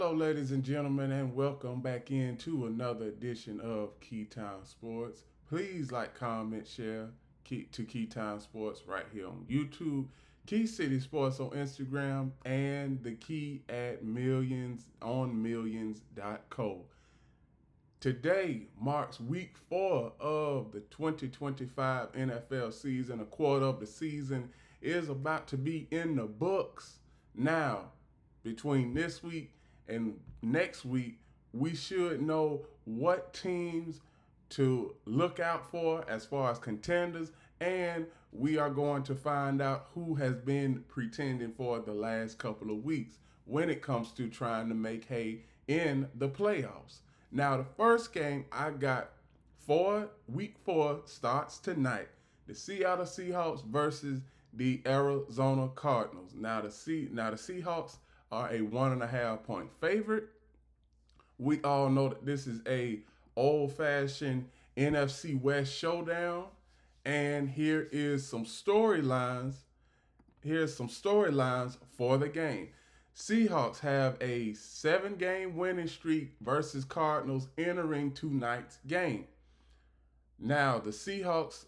Hello, ladies and gentlemen, and welcome back into another edition of Keytime Sports. Please like, comment, share to Keytime Sports right here on YouTube, Key City Sports on Instagram, and the Key at Millions on Millions.co. Today marks week 4 of the 2025 NFL season. A quarter of the season is about to be in the books. Now, between this week and next week, we should know what teams to look out for as far as contenders, and we are going to find out who has been pretending for the last couple of weeks when it comes to trying to make hay in the playoffs. Now, the first game I got for week 4 starts tonight. The Seattle Seahawks versus the Arizona Cardinals. Now the Seahawks are a 1.5 point favorite. We all know that this is a old-fashioned NFC West showdown, and here's some storylines for the game. Seahawks have a 7-game winning streak versus Cardinals entering tonight's game. Now, the Seahawks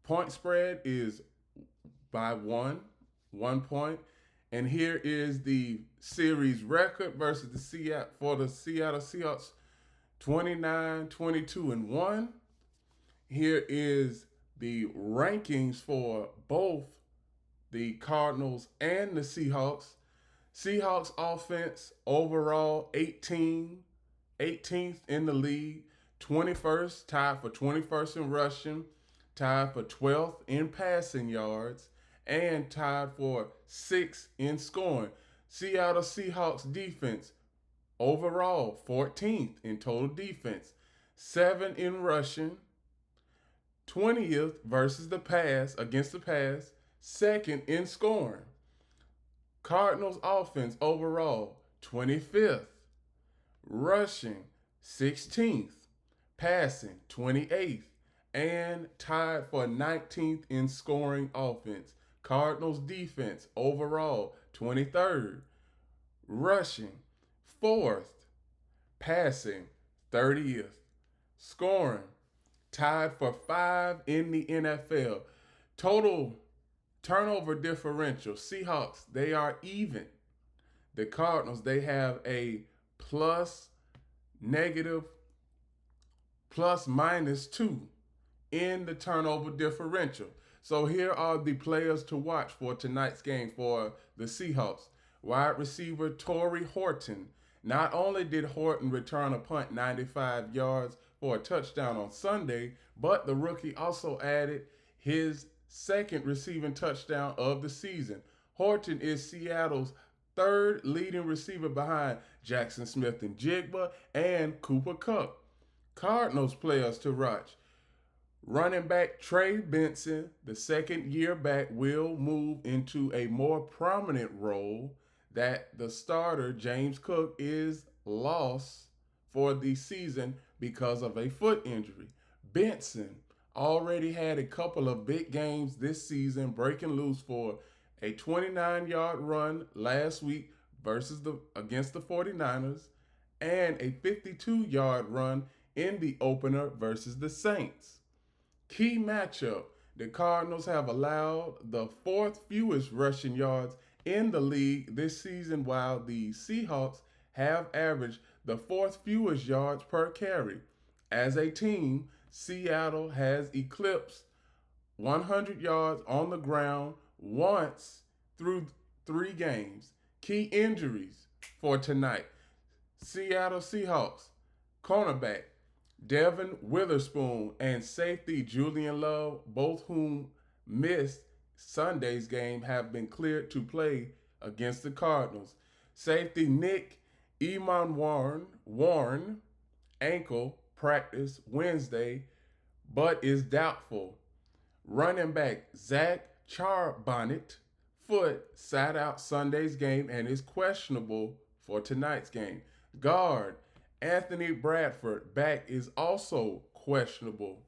point spread is by 1 point. And here is the series record versus the Seattle Seahawks 29-22-1. Here is the rankings for both the Cardinals and the Seahawks. Seahawks offense overall 18th in the league, 21st, tied for 21st in rushing, tied for 12th in passing yards, and tied for 6th in scoring. Seattle Seahawks defense overall 14th in total defense, 7th in rushing, 20th versus the pass, against the pass, 2nd in scoring. Cardinals offense overall 25th, rushing 16th, passing 28th, and tied for 19th in scoring offense. Cardinals defense overall 23rd, rushing 4th, passing 30th, scoring tied for 5 in the NFL. Total turnover differential, Seahawks, they are even. The Cardinals, they have a plus-2 in the turnover differential. So here are the players to watch for tonight's game for the Seahawks. Wide receiver Torrey Horton. Not only did Horton return a punt 95 yards for a touchdown on Sunday, but the rookie also added his 2nd receiving touchdown of the season. Horton is Seattle's 3rd leading receiver behind Jackson Smith-Njigba and Cooper Kupp. Cardinals players to watch. Running back Trey Benson, the 2nd-year back, will move into a more prominent role that the starter James Cook is lost for the season because of a foot injury. Benson already had a couple of big games this season, breaking loose for a 29-yard run last week against the 49ers and a 52-yard run in the opener versus the Saints. Key matchup, the Cardinals have allowed the 4th fewest rushing yards in the league this season, while the Seahawks have averaged the 4th fewest yards per carry. As a team, Seattle has eclipsed 100 yards on the ground once through 3 games. Key injuries for tonight. Seattle Seahawks cornerback Devin Witherspoon and safety Julian Love, both whom missed Sunday's game, have been cleared to play against the Cardinals. Safety Nick Warren, ankle practice Wednesday, but is doubtful. Running back Zach Charbonnet, foot sat out Sunday's game and is questionable for tonight's game. Guard Anthony Bradford, back, is also questionable,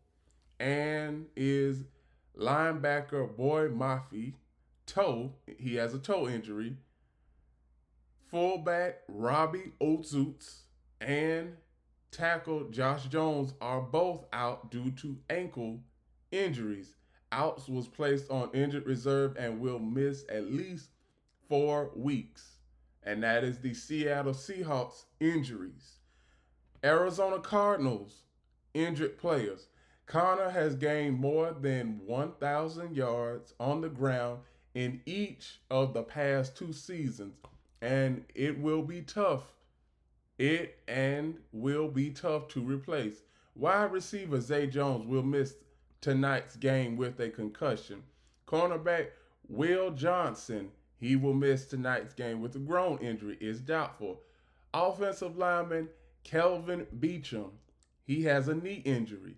and is linebacker Boy Mafi, he has a toe injury, Fullback Robbie Oates and tackle Josh Jones are both out due to ankle injuries. Outs was placed on injured reserve and will miss at least 4 weeks. And that is the Seattle Seahawks injuries. Arizona Cardinals injured players. Connor has gained more than 1,000 yards on the ground in each of the past 2 seasons, and it will be tough. It and will be tough to replace. Wide receiver Zay Jones will miss tonight's game with a concussion. Cornerback Will Johnson, he will miss tonight's game with a groin injury, is doubtful. Offensive lineman Kelvin Beachum, he has a knee injury.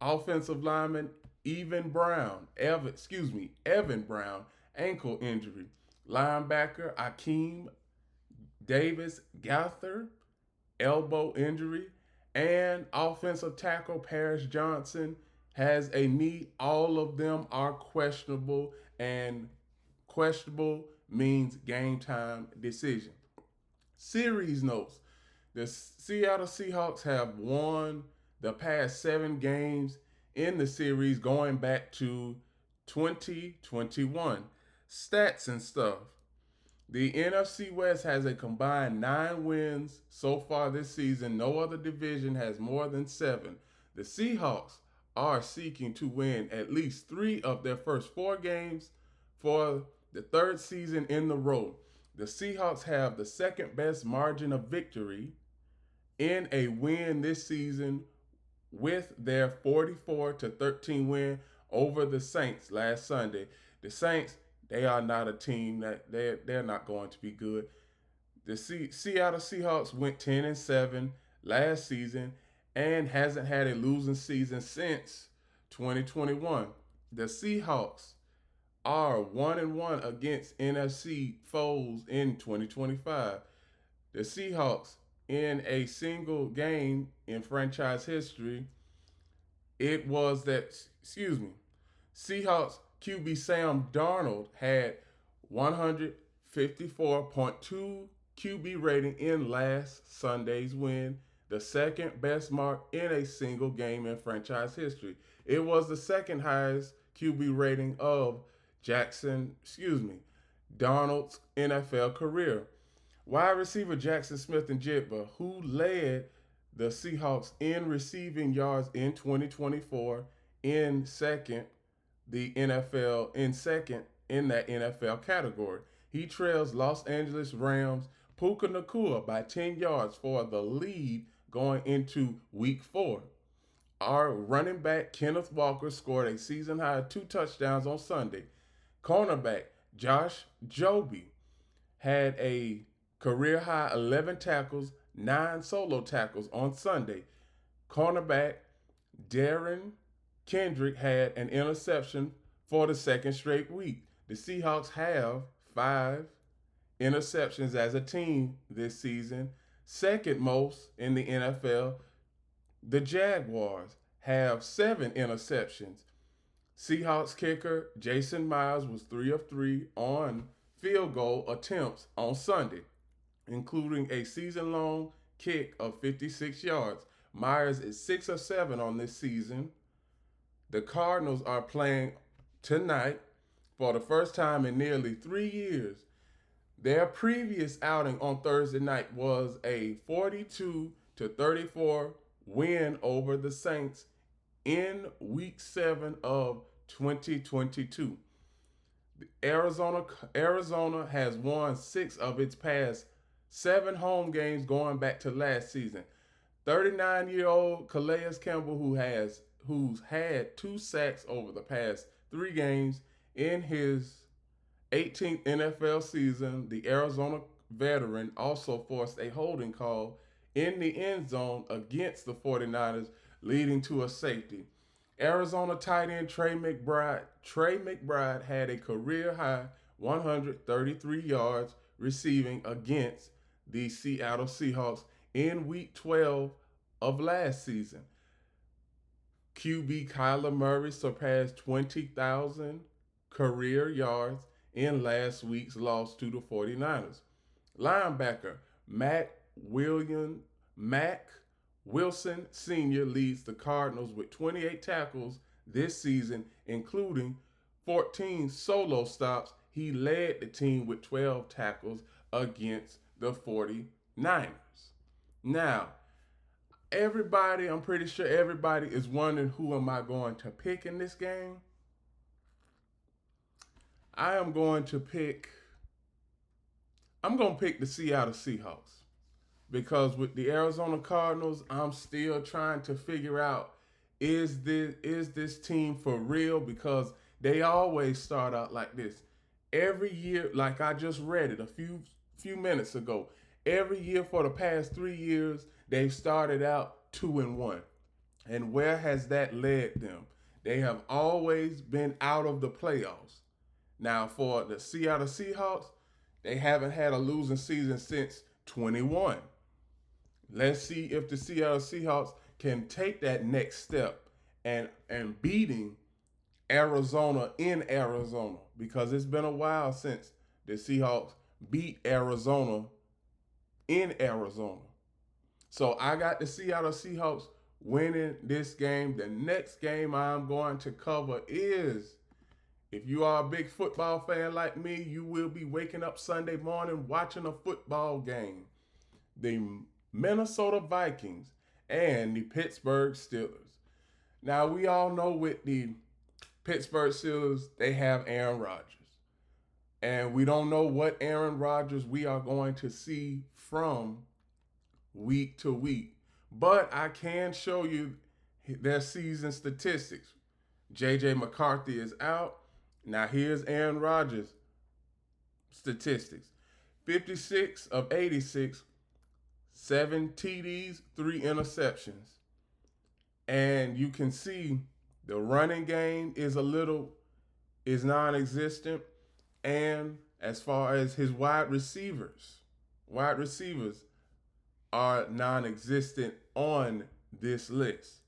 Offensive lineman Evan Brown, ankle injury. Linebacker Akeem Davis Gaither, elbow injury. And offensive tackle Paris Johnson has a knee. All of them are questionable, and questionable means game time decision. Series notes. The Seattle Seahawks have won the past 7 games in the series going back to 2021. Stats and stuff. The NFC West has a combined 9 wins so far this season. No other division has more than 7. The Seahawks are seeking to win at least 3 of their first 4 games for the 3rd season in a row. The Seahawks have the second best margin of victory in a win this season with their 44-13 win over the Saints last Sunday. The Saints, they are not a team that they're not going to be good. The Seattle Seahawks went 10-7 last season and hasn't had a losing season since 2021. The Seahawks are 1-1 against NFC foes in 2025. The Seahawks, in a single game in franchise history, Seahawks QB Sam Darnold had 154.2 QB rating in last Sunday's win, the second best mark in a single game in franchise history. It was the second highest QB rating of Darnold's NFL career. Wide receiver Jackson Smith-Njigba, who led the Seahawks in receiving yards in 2024, in second in that NFL category. He trails Los Angeles Rams Puka Nacua by 10 yards for the lead going into week 4. Our running back Kenneth Walker scored a season high 2 touchdowns on Sunday. Cornerback Josh Joby had a career high 11 tackles, 9 solo tackles on Sunday. Cornerback Darren Kendrick had an interception for the second straight week. The Seahawks have 5 interceptions as a team this season, second most in the NFL. The Jaguars have 7 interceptions. Seahawks kicker Jason Myers was 3 of 3 on field goal attempts on Sunday, including a season-long kick of 56 yards. Myers is 6 of 7 on this season. The Cardinals are playing tonight for the first time in nearly 3 years. Their previous outing on Thursday night was a 42-34 win over the Saints in Week 7 of 2022. Arizona has won 6 of its past 7 home games going back to last season. 39-year-old Calais Campbell, who's had 2 sacks over the past 3 games in his 18th NFL season. The Arizona veteran also forced a holding call in the end zone against the 49ers, leading to a safety. Arizona tight end Trey McBride had a career high 133 yards receiving against the Seattle Seahawks in Week 12 of last season. QB Kyler Murray surpassed 20,000 career yards in last week's loss to the 49ers. Linebacker William Mac Wilson Sr. leads the Cardinals with 28 tackles this season, including 14 solo stops. He led the team with 12 tackles against the 49ers. Now, I'm pretty sure everybody is wondering who am I going to pick in this game. I am going to pick I'm going to pick the Seattle Seahawks because with the Arizona Cardinals, I'm still trying to figure out is this team for real because they always start out like this. Every year, like I just read it a few minutes ago, every year for the past 3 years, they've started out 2-1. And where has that led them? They have always been out of the playoffs. Now, for the Seattle Seahawks, they haven't had a losing season since 21. Let's see if the Seattle Seahawks can take that next step and beating Arizona in Arizona because it's been a while since the Seahawks beat Arizona in Arizona. So I got the Seattle Seahawks winning this game. The next game I'm going to cover is if you are a big football fan like me, you will be waking up Sunday morning watching a football game. The Minnesota Vikings and the Pittsburgh Steelers. Now, we all know with the Pittsburgh Steelers, they have Aaron Rodgers. And we don't know what Aaron Rodgers we are going to see from week to week. But I can show you their season statistics. J.J. McCarthy is out. Now here's Aaron Rodgers' statistics. 56 of 86, 7 TDs, 3 interceptions. And you can see the running game is non-existent. And as far as his wide receivers are non-existent on this list.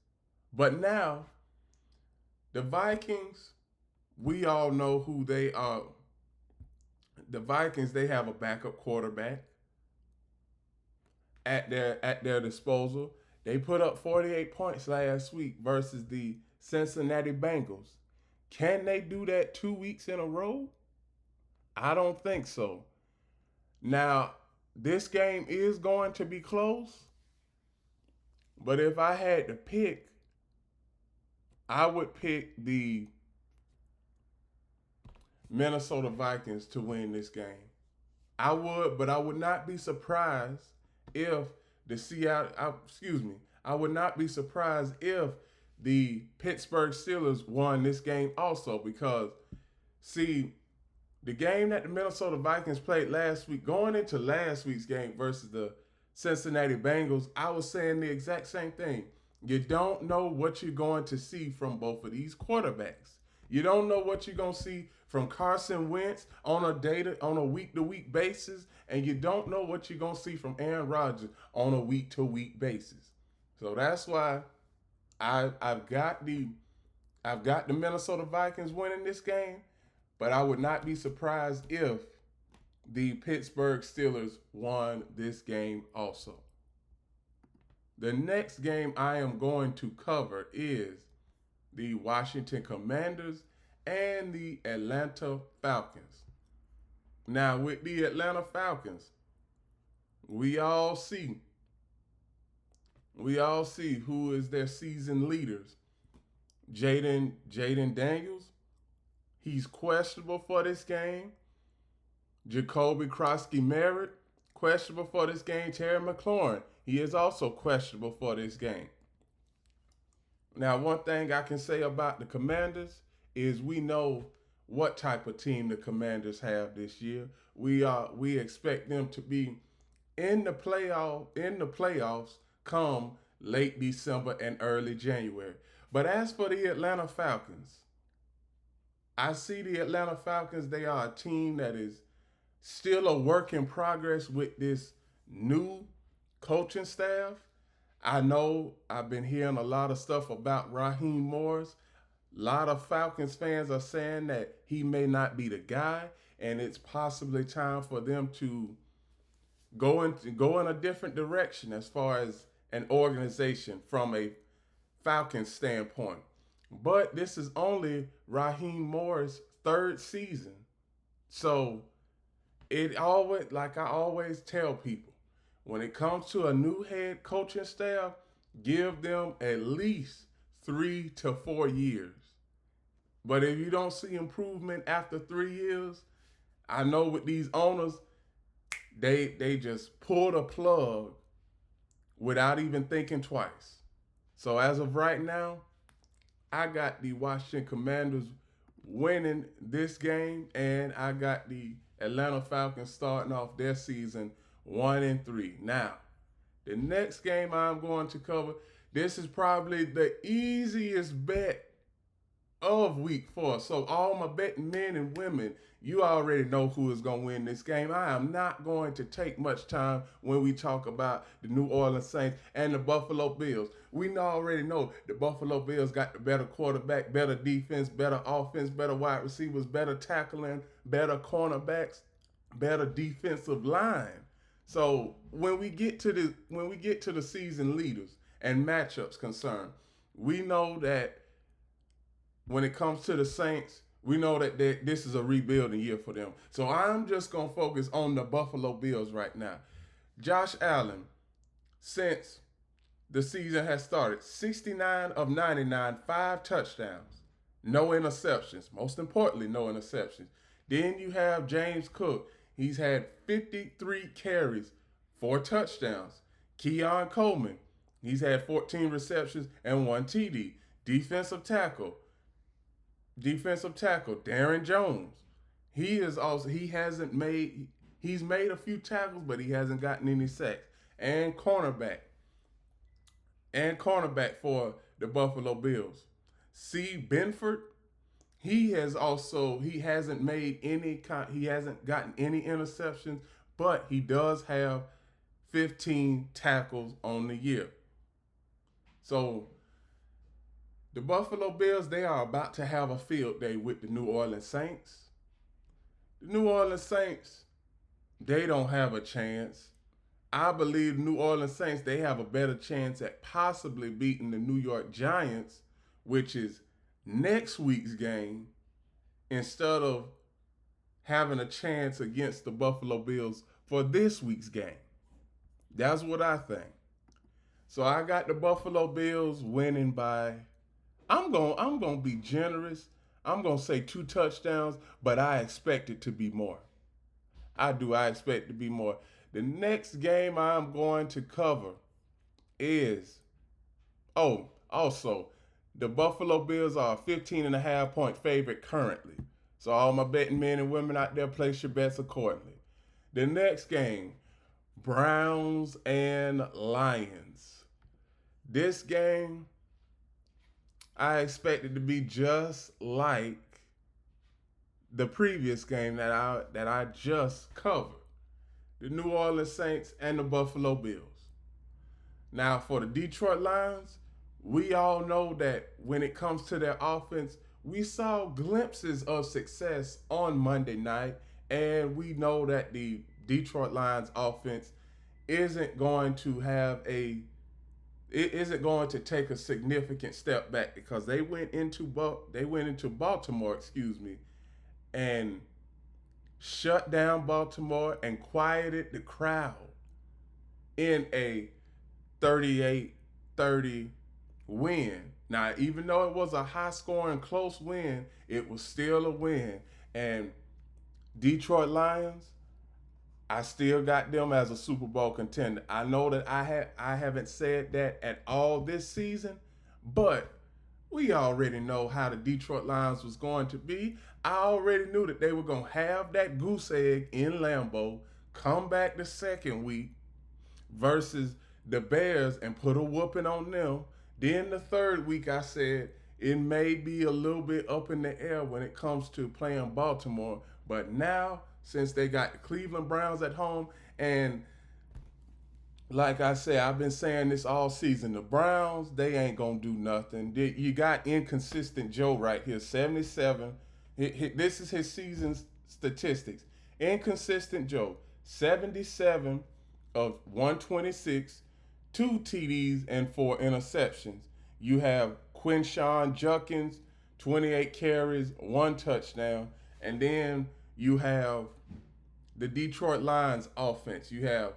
But now, the Vikings, we all know who they are. The Vikings, they have a backup quarterback at their disposal. They put up 48 points last week versus the Cincinnati Bengals. Can they do that 2 weeks in a row? I don't think so. Now, this game is going to be close, but if I had to pick, I would pick the Minnesota Vikings to win this game. I would not be surprised if I would not be surprised if the Pittsburgh Steelers won this game also because, see, the game that the Minnesota Vikings played last week, going into last week's game versus the Cincinnati Bengals, I was saying the exact same thing. You don't know what you're going to see from both of these quarterbacks. You don't know what you're going to see from Carson Wentz on a week-to-week basis, and you don't know what you're going to see from Aaron Rodgers on a week-to-week basis. So that's why I've got the Minnesota Vikings winning this game, but I would not be surprised if the Pittsburgh Steelers won this game also. The next game I am going to cover is the Washington Commanders and the Atlanta Falcons. Now, with the Atlanta Falcons, we all see who is their season leaders. Jaden Daniels, he's questionable for this game. Jacoby Krosky-Merritt, questionable for this game. Terry McLaurin, he is also questionable for this game. Now, one thing I can say about the Commanders is we know what type of team the Commanders have this year. We expect them to be in the playoffs come late December and early January. But as for the Atlanta Falcons, I see the Atlanta Falcons, they are a team that is still a work in progress with this new coaching staff. I know I've been hearing a lot of stuff about Raheem Morris. A lot of Falcons fans are saying that he may not be the guy, and it's possibly time for them to go in a different direction as far as an organization from a Falcons standpoint. But this is only Raheem Moore's third season. So it always, like I always tell people, when it comes to a new head coaching staff, give them at least 3 to 4 years. But if you don't see improvement after 3 years, I know with these owners, they just pull the plug without even thinking twice. So as of right now, I got the Washington Commanders winning this game, and I got the Atlanta Falcons starting off their season 1-3. Now, the next game I'm going to cover, this is probably the easiest bet of week 4. So all my betting men and women, you already know who is going to win this game. I am not going to take much time when we talk about the New Orleans Saints and the Buffalo Bills. We already know the Buffalo Bills got the better quarterback, better defense, better offense, better wide receivers, better tackling, better cornerbacks, better defensive line. So when we get to the season leaders and matchups concerned, we know that when it comes to the Saints, we know that this is a rebuilding year for them. So I'm just going to focus on the Buffalo Bills right now. Josh Allen, since the season has started, 69 of 99, 5 touchdowns, no interceptions. Most importantly, no interceptions. Then you have James Cook. He's had 53 carries, 4 touchdowns. Keon Coleman, he's had 14 receptions and 1 TD. Defensive tackle, Darren Jones. He's made a few tackles, but he hasn't gotten any sacks. And cornerback for the Buffalo Bills, C. Benford. He hasn't gotten any interceptions, but he does have 15 tackles on the year. So the Buffalo Bills, they are about to have a field day with the New Orleans Saints. The New Orleans Saints, they don't have a chance. I believe the New Orleans Saints, they have a better chance at possibly beating the New York Giants, which is next week's game, instead of having a chance against the Buffalo Bills for this week's game. That's what I think. So I got the Buffalo Bills winning by, I'm going to be generous. I'm going to say 2 touchdowns, but I expect it to be more. I do. I expect it to be more. The next game I'm going to cover is, also, the Buffalo Bills are a 15.5-point favorite currently. So all my betting men and women out there, place your bets accordingly. The next game, Browns and Lions. This game, I expect it to be just like the previous game that I just covered. The New Orleans Saints and the Buffalo Bills. Now for the Detroit Lions, we all know that when it comes to their offense, we saw glimpses of success on Monday night, and we know that the Detroit Lions offense isn't going to take a significant step back, because they went into Baltimore, and shut down Baltimore and quieted the crowd in a 38-30 win. Now, even though it was a high-scoring, close win, it was still a win. And Detroit Lions, I still got them as a Super Bowl contender. I know that I haven't said that at all this season, but we already know how the Detroit Lions was going to be. I already knew that they were going to have that goose egg in Lambeau, come back the second week versus the Bears and put a whooping on them. Then the third week, I said it may be a little bit up in the air when it comes to playing Baltimore. But now, since they got the Cleveland Browns at home, and like I said, I've been saying this all season, the Browns, they ain't going to do nothing. You got inconsistent Joe right here, 77. This is his season statistics. Inconsistent Joe, 77, of 126, 2 TDs, and 4 interceptions. You have Quinshawn Judkins, 28 carries, 1 touchdown. And then you have the Detroit Lions offense. You have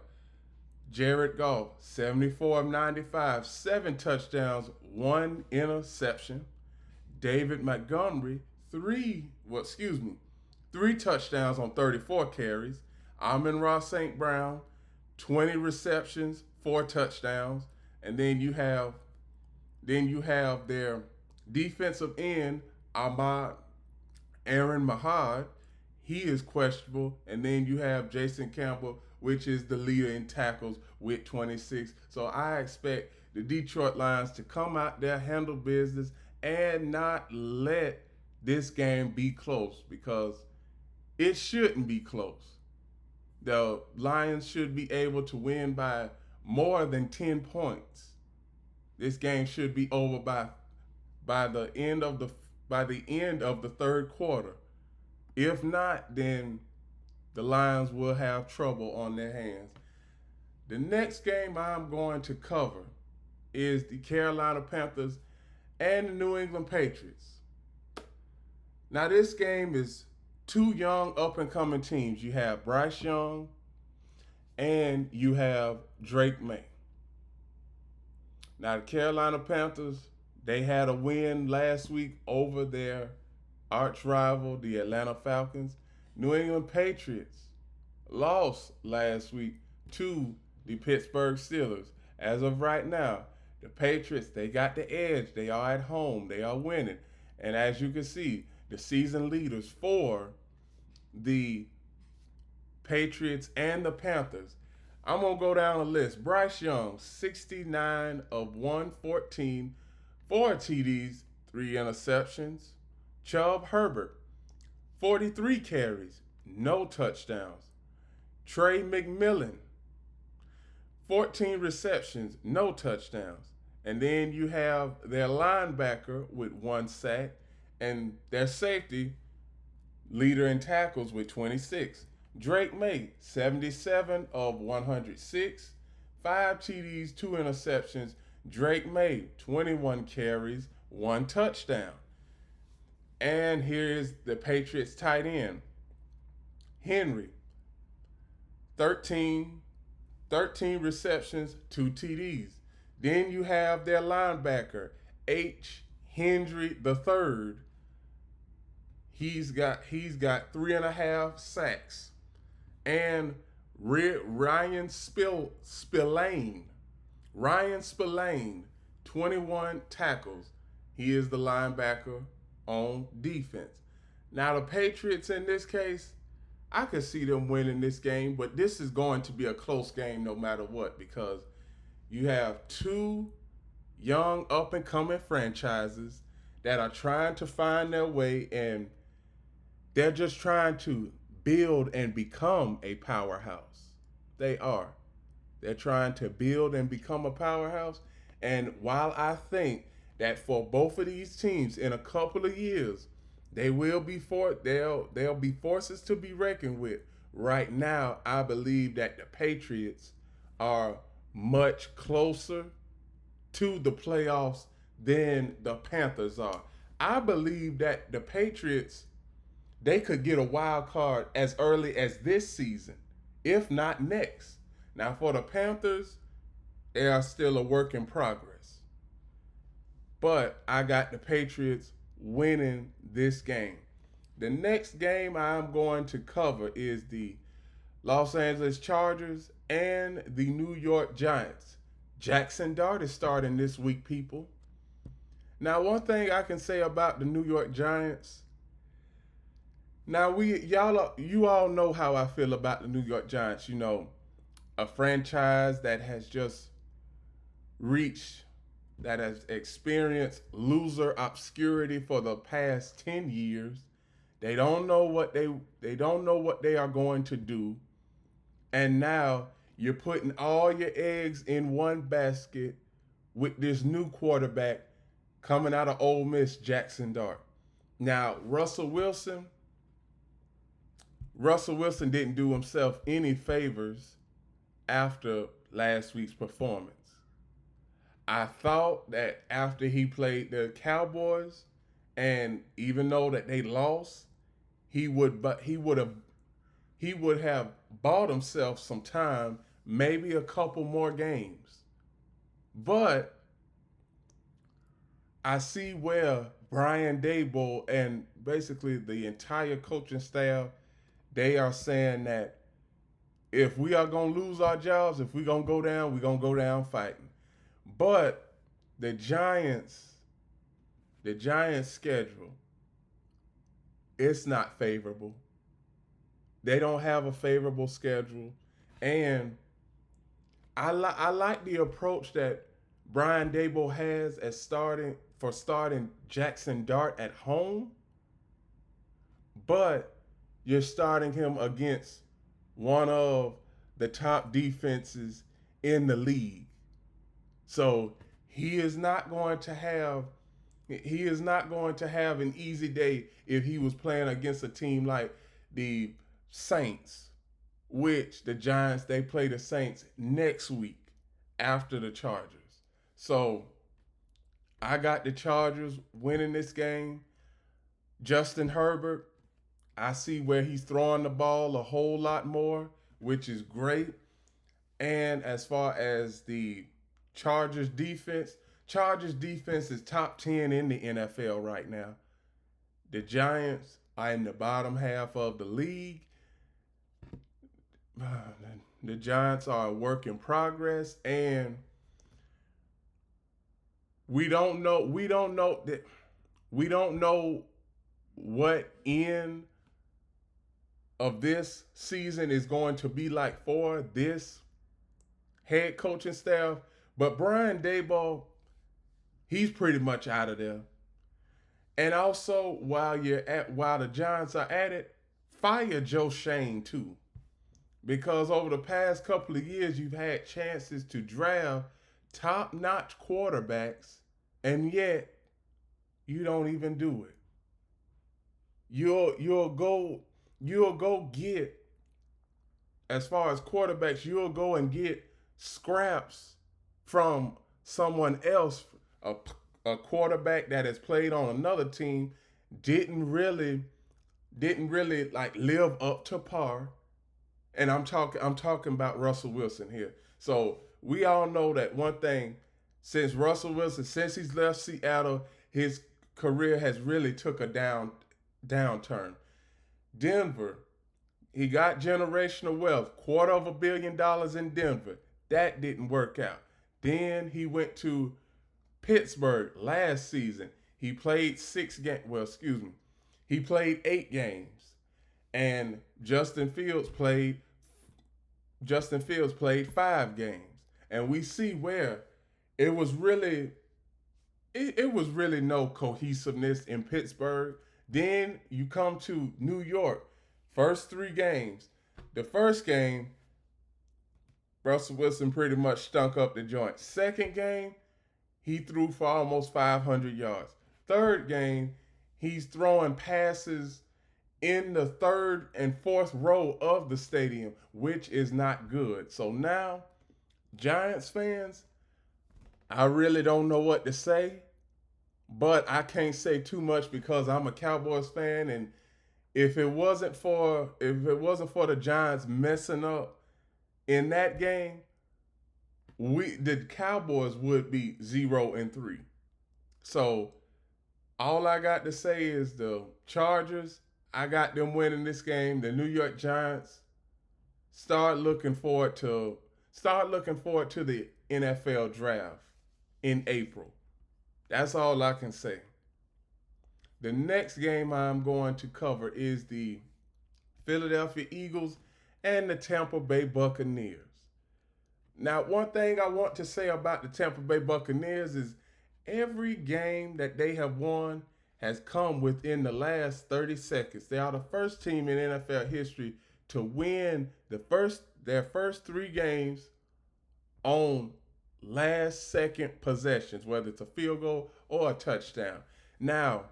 Jared Goff, 74 of 95, 7 touchdowns, 1 interception. David Montgomery, 3 touchdowns on 34 carries. Amon-Ra St. Brown, 20 receptions, 4 touchdowns. And then you have their defensive end, Aaron Mahad. He is questionable. And then you have Jason Campbell, which is the leader in tackles with 26. So I expect the Detroit Lions to come out there, handle business, and not let this game be close, because it shouldn't be close. The Lions should be able to win by more than 10 points. This game should be over by the end of the third quarter. If not, then the Lions will have trouble on their hands. The next game I'm going to cover is the Carolina Panthers and the New England Patriots. Now, this game is two young up-and-coming teams. You have Bryce Young and you have Drake May. Now, the Carolina Panthers, they had a win last week over their arch rival, the Atlanta Falcons. New England Patriots lost last week to the Pittsburgh Steelers. As of right now, the Patriots, they got the edge. They are at home. They are winning. And as you can see, the season leaders for the Patriots and the Panthers, I'm going to go down the list. Bryce Young, 69 of 114, 4 TDs, 3 interceptions. Chubb Herbert, 43 carries, no touchdowns. Trey McMillan, 14 receptions, no touchdowns. And then you have their linebacker with 1 sack and their safety leader in tackles with 26. Drake May, 77 of 106, 5 TDs, 2 interceptions. Drake May, 21 carries, 1 touchdown. And here's the Patriots tight end, Henry, 13 receptions, 2 TDs. Then you have their linebacker, H. Henry III. He's got 3.5 sacks. And Ryan Spillane, 21 tackles. He is the linebacker on defense. Now, the Patriots in this case, I could see them winning this game, but this is going to be a close game no matter what, because you have two young up-and-coming franchises that are trying to find their way, and they're just trying to build and become a powerhouse. They are. They're trying to build and become a powerhouse. And while I think that for both of these teams in a couple of years, they'll be forces to be reckoned with. Right now, I believe that the Patriots are much closer to the playoffs than the Panthers are. I believe that the Patriots, they could get a wild card as early as this season, if not next. Now, for the Panthers, they are still a work in progress. But I got the Patriots winning this game. The next game I'm going to cover is the Los Angeles Chargers and the New York Giants. Jackson Dart is starting this week, people. Now, one thing I can say about the New York Giants. Now, you all know how I feel about the New York Giants. You know, a franchise that has just that has experienced loser obscurity for the past 10 years. They don't know what they are going to do. And now you're putting all your eggs in one basket with this new quarterback coming out of Ole Miss, Jackson Dart. Now, Russell Wilson didn't do himself any favors after last week's performance. I thought that after he played the Cowboys, and even though that they lost, he would have bought himself some time, maybe a couple more games. But I see where Brian Daboll and basically the entire coaching staff, they are saying that if we are gonna lose our jobs, if we're gonna go down, we're gonna go down fighting. But the Giants, the Giants' schedule, it's not favorable. They don't have a favorable schedule, and I like the approach that Brian Dable has as starting Jackson Dart at home, but you're starting him against one of the top defenses in the league. So he is not going to have an easy day if he was playing against a team like the Saints, which the Giants, they play the Saints next week after the Chargers. So I got the Chargers winning this game. Justin Herbert, I see where he's throwing the ball a whole lot more, which is great. And as far as the Chargers defense is top 10 in the NFL right now. The Giants are in the bottom half of the league. The Giants are a work in progress, and we don't know what end of this season is going to be like for this head coaching staff. But Brian Daboll, he's pretty much out of there. And also, while the Giants are at it, fire Joe Shane too. Because over the past couple of years, you've had chances to draft top-notch quarterbacks, and yet you don't even do it. You'll go get, as far as quarterbacks, you'll go and get scraps from someone else, a quarterback that has played on another team, didn't really like live up to par. And I'm talking about Russell Wilson here. So we all know that one thing, since he's left Seattle, his career has really took a downturn. Denver, he got generational wealth, $250 million in Denver. That didn't work out. Then he went to Pittsburgh last season. He played 8 games. And Justin Fields played 5 games. And we see where it was really no cohesiveness in Pittsburgh. Then you come to New York, first 3 games. The first game, Russell Wilson pretty much stunk up the joint. Second game, he threw for almost 500 yards. Third game, he's throwing passes in the third and fourth row of the stadium, which is not good. So now, Giants fans, I really don't know what to say, but I can't say too much because I'm a Cowboys fan, and if it wasn't for the Giants messing up in that game, the Cowboys would be 0-3. So all I got to say is the Chargers, I got them winning this game. The New York Giants, start looking forward to the NFL draft in April. That's all I can say. The next game I'm going to cover is the Philadelphia Eagles and the Tampa Bay Buccaneers. Now, one thing I want to say about the Tampa Bay Buccaneers is every game that they have won has come within the last 30 seconds. They are the first team in NFL history to win their first 3 games on last second possessions, whether it's a field goal or a touchdown. Now,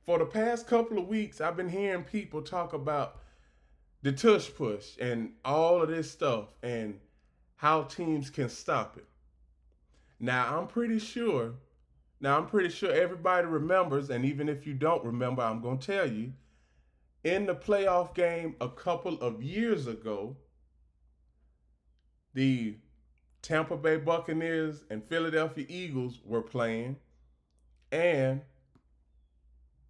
for the past couple of weeks, I've been hearing people talk about the tush push and all of this stuff and how teams can stop it. Now, I'm pretty sure everybody remembers, and even if you don't remember, I'm going to tell you. In the playoff game a couple of years ago, the Tampa Bay Buccaneers and Philadelphia Eagles were playing, and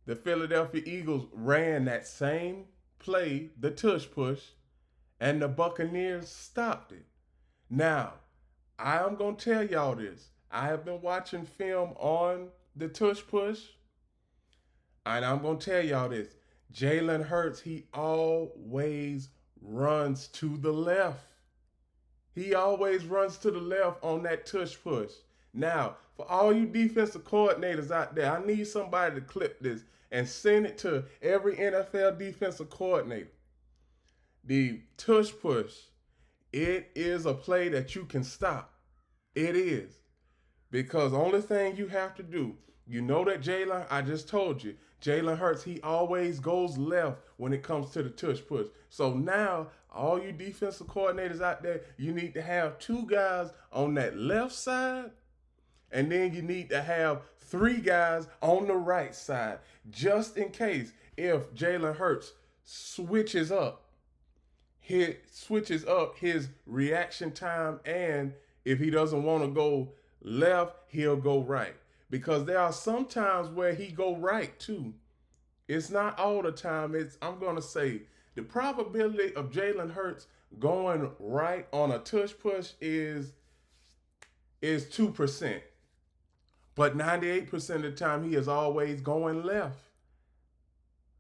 the Philadelphia Eagles ran that same play, the tush push, and the Buccaneers stopped it. Now, I am going to tell y'all this. I have been watching film on the tush push, and I'm going to tell y'all this. Jalen Hurts, he always runs to the left. He always runs to the left on that tush push. Now, for all you defensive coordinators out there, I need somebody to clip this and send it to every NFL defensive coordinator. The tush push, it is a play that you can stop. It is. Because only thing you have to do, you know that I just told you, Jalen Hurts, he always goes left when it comes to the tush push. So now, all you defensive coordinators out there, you need to have two guys on that left side, and then you need to have three guys on the right side, just in case if Jalen Hurts switches up his reaction time, and if he doesn't want to go left, he'll go right. Because there are some times where he go right too. It's not all the time. I'm gonna say the probability of Jalen Hurts going right on a tush push is 2%. But 98% of the time he is always going left.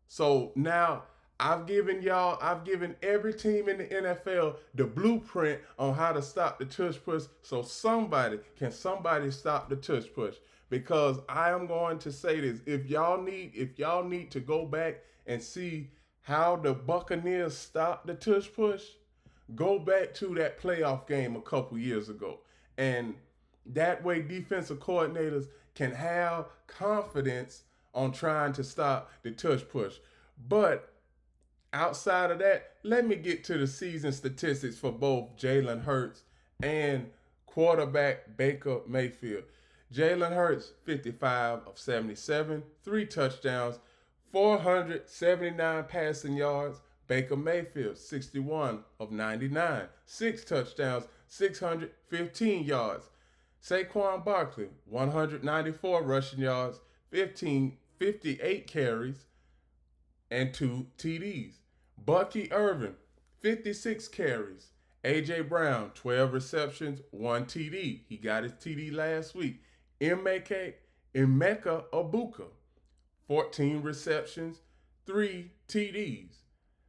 So now I've given every team in the NFL the blueprint on how to stop the tush push. So somebody stop the tush push? Because I am going to say this: if y'all need to go back and see how the Buccaneers stopped the tush push, go back to that playoff game a couple years ago, and that way defensive coordinators can have confidence on trying to stop the tush push. But outside of that, let me get to the season statistics for both Jalen Hurts and quarterback Baker Mayfield. Jalen Hurts, 55 of 77, 3 touchdowns, 479 passing yards. Baker Mayfield, 61 of 99, 6 touchdowns, 615 yards. Saquon Barkley, 194 rushing yards, 58 carries, and 2 TDs. Bucky Irvin, 56 carries. A.J. Brown, 12 receptions, 1 TD. He got his TD last week. Emeka Ibuka, 14 receptions, 3 TDs.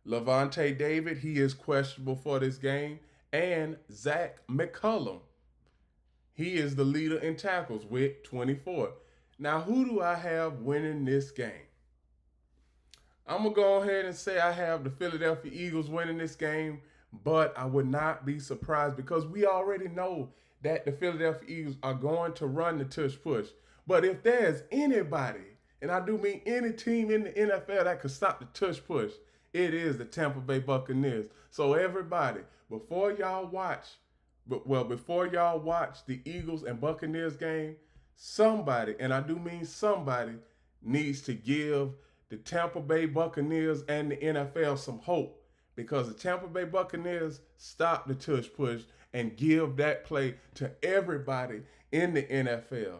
Levante David, he is questionable for this game. And Zach McCullum, he is the leader in tackles with 24. Now, who do I have winning this game? I'm going to go ahead and say I have the Philadelphia Eagles winning this game, but I would not be surprised because we already know that the Philadelphia Eagles are going to run the tush push. But if there's anybody, and I do mean any team in the NFL that could stop the tush push, it is the Tampa Bay Buccaneers. So everybody, before y'all watch the Eagles and Buccaneers game, somebody, and I do mean somebody, needs to give the Tampa Bay Buccaneers and the NFL some hope, because the Tampa Bay Buccaneers stop the tush push and give that play to everybody in the NFL.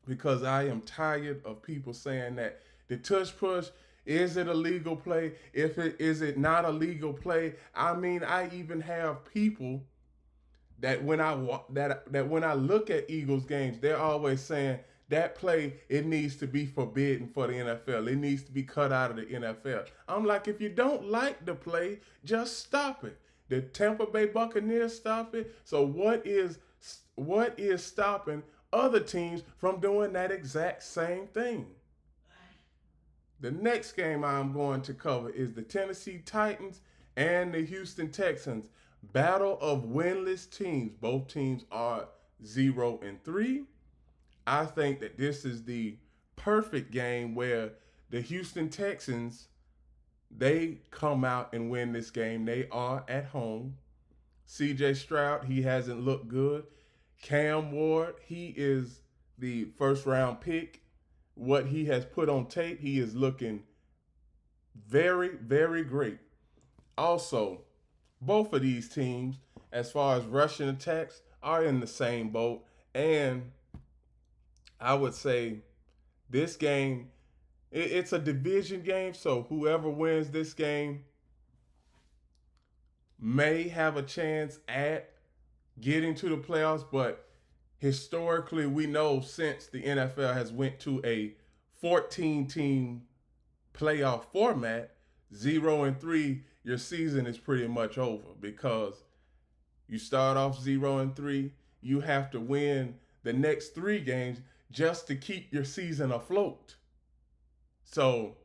Because I am tired of people saying that the tush push, is it a legal play? Is it not a legal play? I mean, I even have people that when I look at Eagles games, they're always saying that play, it needs to be forbidden for the NFL. It needs to be cut out of the NFL. I'm like, if you don't like the play, just stop it. The Tampa Bay Buccaneers stop it. So what is stopping other teams from doing that exact same thing? The next game I'm going to cover is the Tennessee Titans and the Houston Texans. Battle of winless teams. Both teams are 0-3. I think that this is the perfect game where the Houston Texans, they come out and win this game. They are at home. CJ Stroud, he hasn't looked good. Cam Ward, he is the first round pick. What he has put on tape, he is looking very, very great. Also, both of these teams, as far as rushing attacks, are in the same boat. And I would say this game, it's a division game. So whoever wins this game may have a chance at getting to the playoffs. But historically, we know since the NFL has went to a 14-team playoff format, 0-3, your season is pretty much over because you start off 0-3. You have to win the next 3 games just to keep your season afloat. So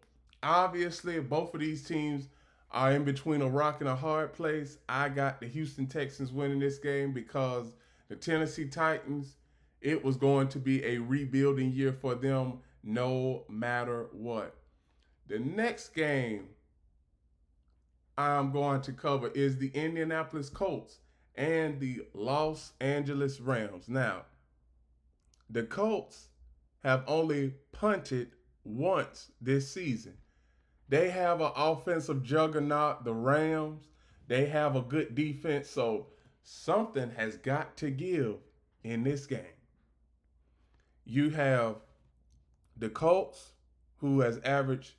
obviously, both of these teams are in between a rock and a hard place. I got the Houston Texans winning this game because the Tennessee Titans, it was going to be a rebuilding year for them no matter what. The next game I'm going to cover is the Indianapolis Colts and the Los Angeles Rams. Now, the Colts have only punted once this season. They have an offensive juggernaut, the Rams. They have a good defense, so something has got to give in this game. You have the Colts, who average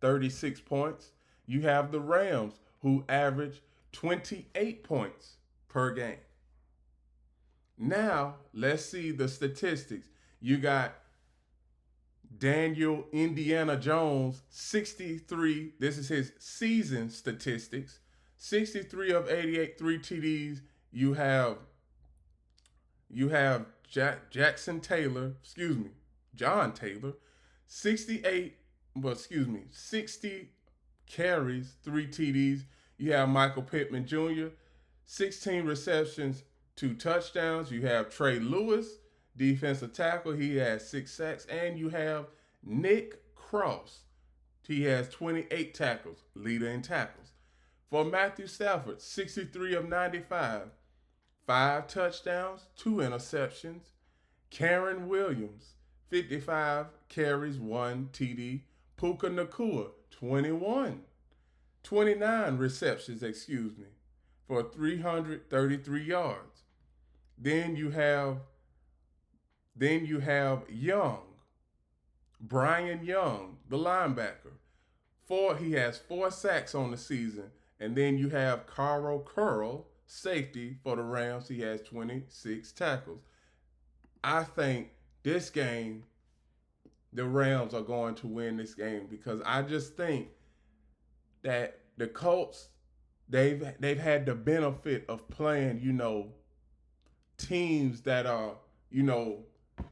36 points. You have the Rams, who average 28 points per game. Now, let's see the statistics. You got Daniel Indiana Jones, 63. This is his season statistics. 63 of 88, 3 TDs. You have John Taylor, 60 carries, 3 TDs. You have Michael Pittman Jr., 16 receptions, 2 touchdowns. You have Trey Lewis, defensive tackle. He has 6 sacks. And you have Nick Cross. He has 28 tackles, leader in tackles. For Matthew Stafford, 63 of 95, 5 touchdowns, 2 interceptions. Karen Williams, 55 carries, 1 TD. Puka Nacua, 29 receptions, for 333 yards. Then you have Brian Young, the linebacker. He has 4 sacks on the season. And then you have Carl Curl, safety for the Rams. He has 26 tackles. I think this game, the Rams are going to win this game because I just think that the Colts, they've had the benefit of playing, teams that are,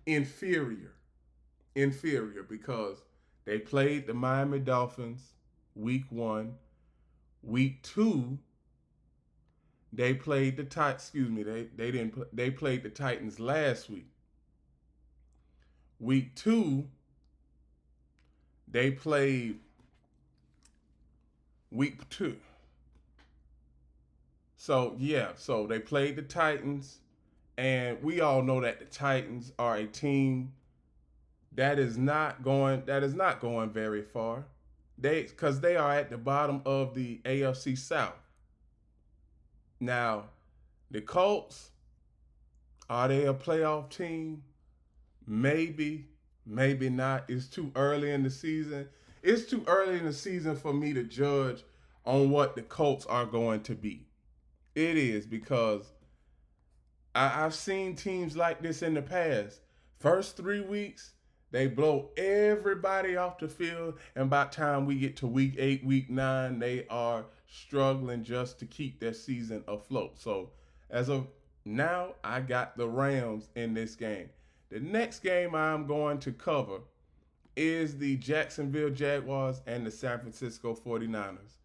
inferior because they played the Miami Dolphins week 1. Week 2, they played the Titans. They played the Titans last week. Week 2, they played week 2. So they played the Titans, and we all know that the Titans are a team that is not going very far. Because they are at the bottom of the AFC South. Now, the Colts, are they a playoff team? Maybe, maybe not. It's too early in the season. It's too early in the season for me to judge on what the Colts are going to be. It is because I've seen teams like this in the past. First 3 weeks, they blow everybody off the field, and by the time we get to week 8, week 9, they are struggling just to keep their season afloat. So as of now, I got the Rams in this game. The next game I'm going to cover is the Jacksonville Jaguars and the San Francisco 49ers.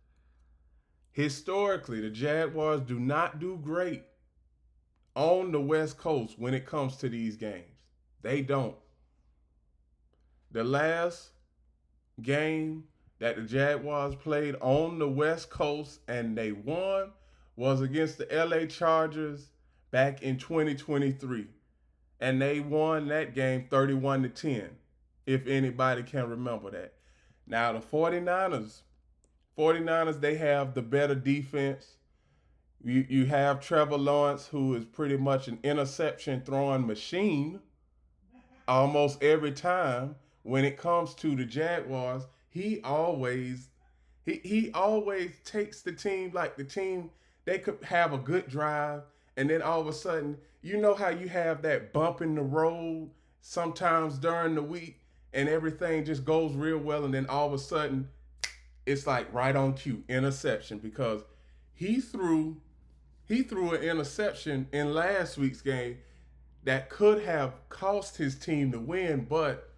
Historically, the Jaguars do not do great on the West Coast when it comes to these games. They don't. The last game that the Jaguars played on the West Coast and they won was against the LA Chargers back in 2023. And they won that game 31-10, if anybody can remember that. Now the 49ers, they have the better defense. You have Trevor Lawrence, who is pretty much an interception throwing machine almost every time. When it comes to the Jaguars, he always takes the team, like the team, they could have a good drive, and then all of a sudden, you know how you have that bump in the road sometimes during the week, and everything just goes real well, and then all of a sudden it's like right on cue, interception, because he threw he threw an interception in last week's game that could have cost his team the win, but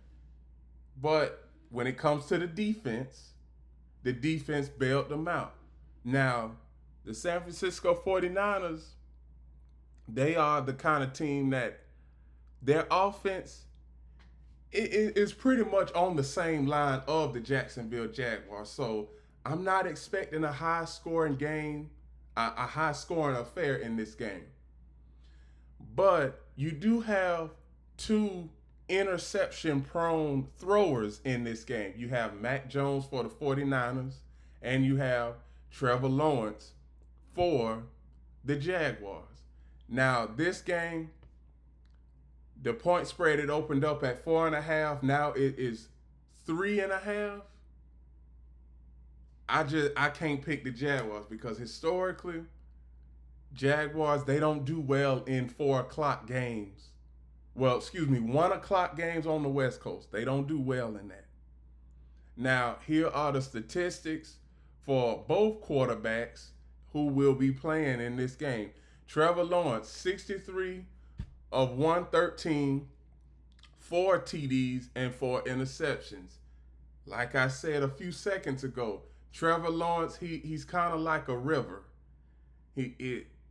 when it comes to the defense bailed them out. Now, the San Francisco 49ers, they are the kind of team that their offense is pretty much on the same line of the Jacksonville Jaguars. So I'm not expecting a high scoring game, a high scoring affair in this game. But you do have two interception prone throwers in this game. You have Mac Jones for the 49ers, and you have Trevor Lawrence for the Jaguars. Now, this game, the point spread, it opened up at 4.5. Now it is 3.5. I can't pick the Jaguars because historically, Jaguars, they don't do well in 4 o'clock games. Well, excuse me, 1 o'clock games on the West Coast. They don't do well in that. Now, here are the statistics for both quarterbacks who will be playing in this game. Trevor Lawrence, 63 of 113, 4 TDs, and 4 interceptions. Like I said a few seconds ago, Trevor Lawrence, he's kind of like a river.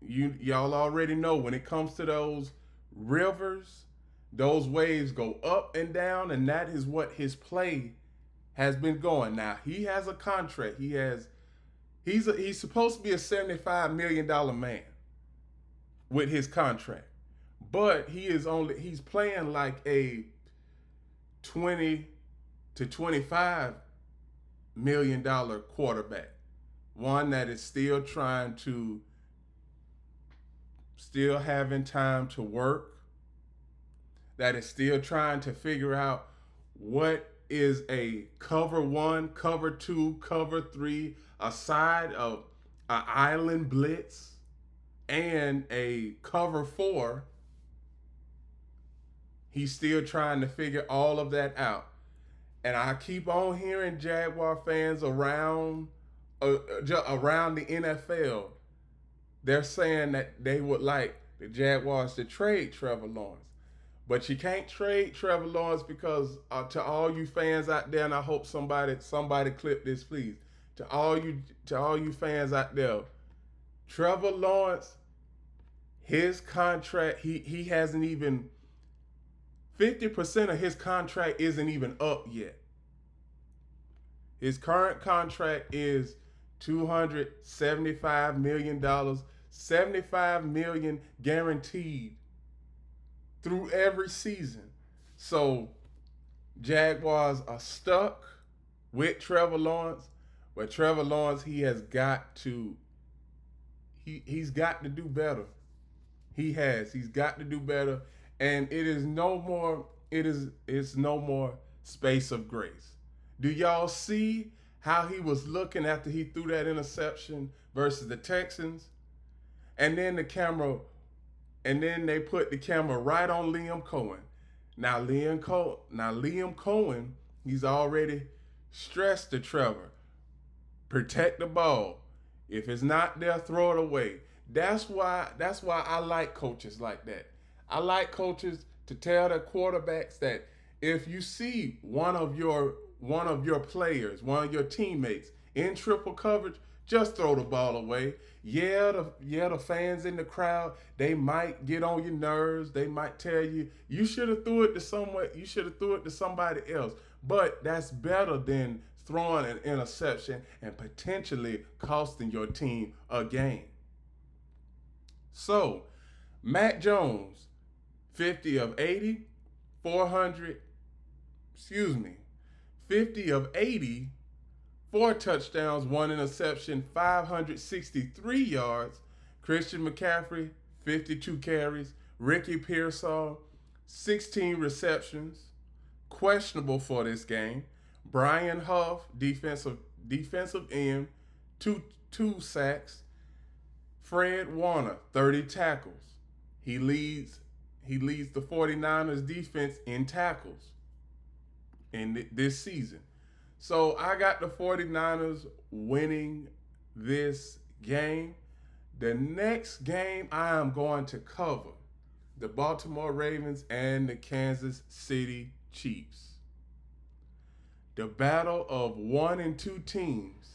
Y'all already know when it comes to those rivers, those waves go up and down, and that is what his play has been going. Now, he has a contract. He's supposed to be a $75 million man with his contract. But he's playing like a 20 to $25 million quarterback. One that is still having time to work, that is still trying to figure out what is a cover 1, cover 2, cover 3, a side of an island blitz, and a cover 4. He's still trying to figure all of that out. And I keep on hearing Jaguar fans around the NFL. They're saying that they would like the Jaguars to trade Trevor Lawrence. But you can't trade Trevor Lawrence because to all you fans out there, and I hope somebody clip this, please. To all you fans out there, Trevor Lawrence, his contract, he hasn't even 50% of his contract isn't even up yet. His current contract is $275 million, $75 million guaranteed through every season. So Jaguars are stuck with Trevor Lawrence, but Trevor Lawrence, he's got to do better. He's got to do better. And it's no more space of grace. Do y'all see how he was looking after he threw that interception versus the Texans? And then they put the camera right on Liam Cohen. Now Liam Cohen, he's already stressed to Trevor. Protect the ball. If it's not there, throw it away. That's why I like coaches like that. I like coaches to tell their quarterbacks that if you see one of your players, one of your teammates in triple coverage, just throw the ball away. Yeah, the fans in the crowd, they might get on your nerves. They might tell you should have threw it to somebody else. But that's better than throwing an interception and potentially costing your team a game. So, Matt Jones, 50 of 80, 400, excuse me, 50 of 80, 4 touchdowns, 1 interception, 563 yards. Christian McCaffrey, 52 carries. Ricky Pearsall, 16 receptions, questionable for this game. Brian Huff, defensive end, two sacks. Fred Warner, 30 tackles. He leads the 49ers defense in tackles in this season. So I got the 49ers winning this game. The next game I am going to cover the Baltimore Ravens and the Kansas City Chiefs. The battle of 1 and 2 teams.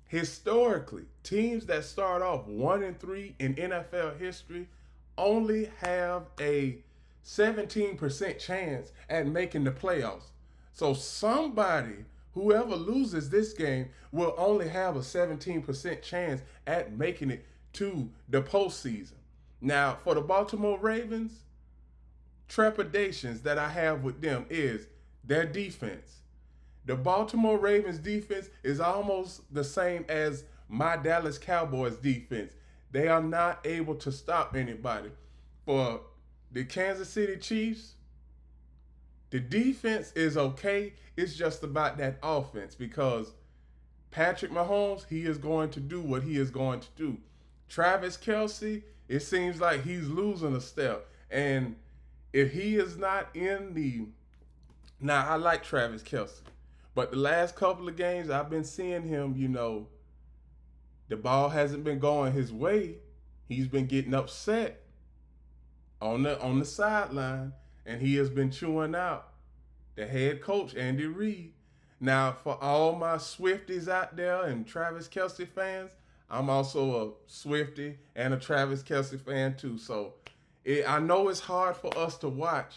Historically, teams that start off 1 and 3 in NFL history only have a 17% chance at making the playoffs. So somebody, whoever loses this game, will only have a 17% chance at making it to the postseason. Now, for the Baltimore Ravens, trepidations that I have with them is their defense. The Baltimore Ravens defense is almost the same as my Dallas Cowboys defense. They are not able to stop anybody. For the Kansas City Chiefs, the defense is okay. It's just about that offense because Patrick Mahomes, he is going to do what he is going to do. Travis Kelce, it seems like he's losing a step. And if he is not in the... Now, I like Travis Kelce. But the last couple of games, I've been seeing him, the ball hasn't been going his way. He's been getting upset on the sideline, and he has been chewing out the head coach, Andy Reid. Now, for all my Swifties out there and Travis Kelce fans, I'm also a Swiftie and a Travis Kelce fan too. So I know it's hard for us to watch,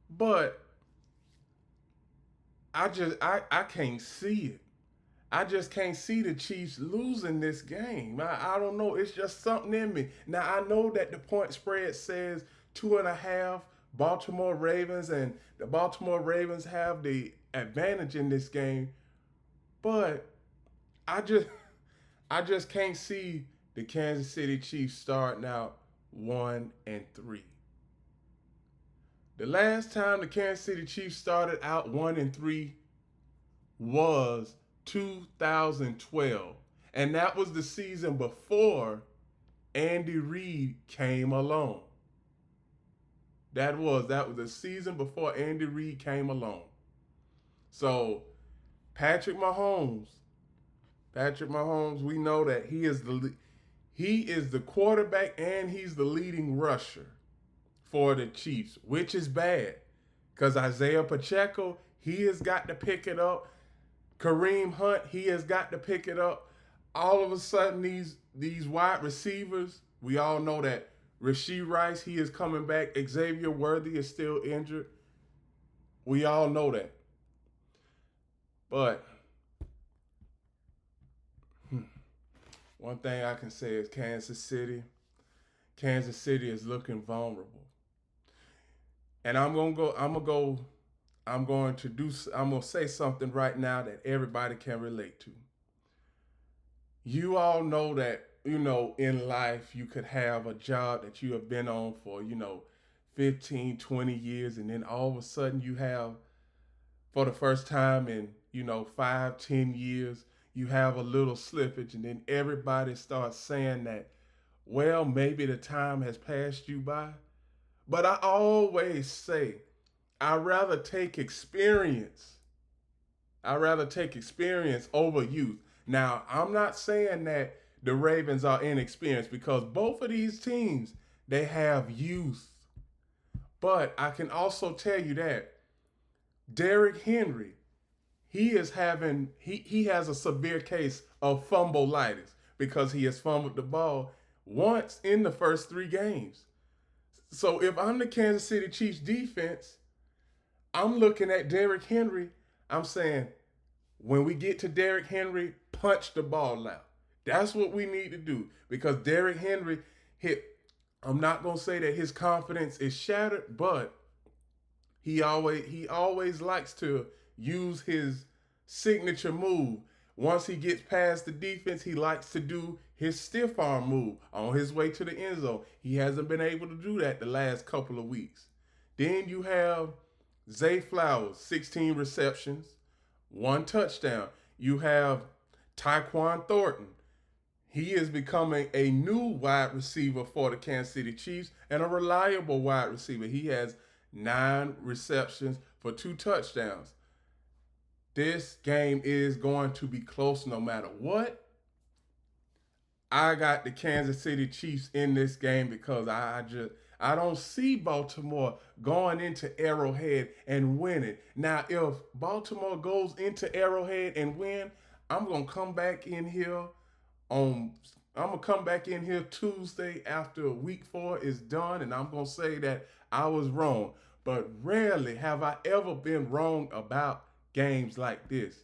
but I can't see it. I just can't see the Chiefs losing this game. I don't know. It's just something in me. Now, I know that the point spread says 2.5 Baltimore Ravens, and the Baltimore Ravens have the advantage in this game. But I just can't see the Kansas City Chiefs starting out 1-3. The last time the Kansas City Chiefs started out 1-3 was 2012. And that was the season before Andy Reid came along. That was the season before Andy Reid came along. So Patrick Mahomes, we know that he is the quarterback and he's the leading rusher for the Chiefs, which is bad because Isaiah Pacheco, he has got to pick it up. Kareem Hunt, he has got to pick it up. All of a sudden, these wide receivers, we all know that Rashee Rice, he is coming back. Xavier Worthy is still injured. We all know that. But one thing I can say is Kansas City is looking vulnerable. And I'm going to say something right now that everybody can relate to. You all know that, in life you could have a job that you have been on for, 15, 20 years, and then all of a sudden you have, for the first time in, 5, 10 years, you have a little slippage, and then everybody starts saying that, well, maybe the time has passed you by. But I always say, I'd rather take experience. I'd rather take experience over youth. Now, I'm not saying that the Ravens are inexperienced because both of these teams, they have youth. But I can also tell you that Derrick Henry, he has a severe case of fumbleitis because he has fumbled the ball once in the first 3 games. So if I'm the Kansas City Chiefs defense, I'm looking at Derrick Henry. I'm saying, when we get to Derrick Henry, punch the ball out. That's what we need to do because Derrick Henry hit. I'm not gonna say that his confidence is shattered, but he always likes to use his signature move. Once he gets past the defense, he likes to do his stiff arm move on his way to the end zone. He hasn't been able to do that the last couple of weeks. Then you have Zay Flowers, 16 receptions, one touchdown. You have Tyquan Thornton. He is becoming a new wide receiver for the Kansas City Chiefs and a reliable wide receiver. He has 9 receptions for 2 touchdowns. This game is going to be close no matter what. I got the Kansas City Chiefs in this game because I don't see Baltimore going into Arrowhead and winning. Now, if Baltimore goes into Arrowhead and win, I'm gonna come back in here on I'm gonna come back in here Tuesday after week 4 is done, and I'm gonna say that I was wrong. But rarely have I ever been wrong about games like this.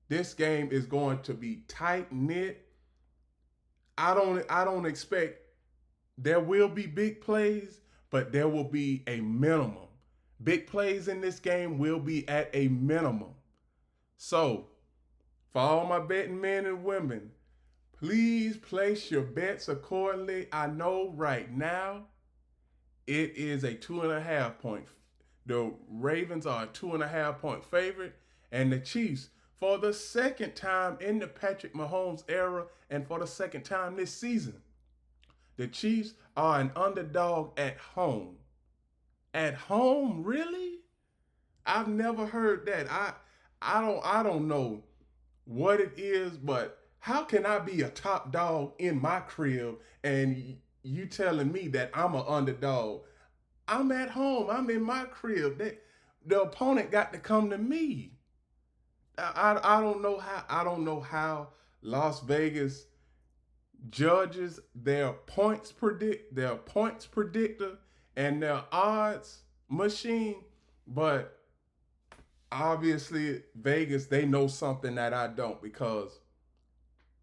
This game is going to be tight knit. I don't expect there will be big plays, but there will be a minimum. Big plays in this game will be at a minimum. So, for all my betting men and women, please place your bets accordingly. I know right now it is a 2.5 point. The Ravens are a 2.5 point favorite, and the Chiefs, for the second time in the Patrick Mahomes era and for the second time this season, the Chiefs are an underdog at home. At home, really? I've never heard that. I don't know what it is, but how can I be a top dog in my crib and you telling me that I'm an underdog? I'm at home. I'm in my crib. The opponent got to come to me. I don't know how. I don't know how Las Vegas judges their points predictor and their odds machine, but obviously Vegas, they know something that I don't, because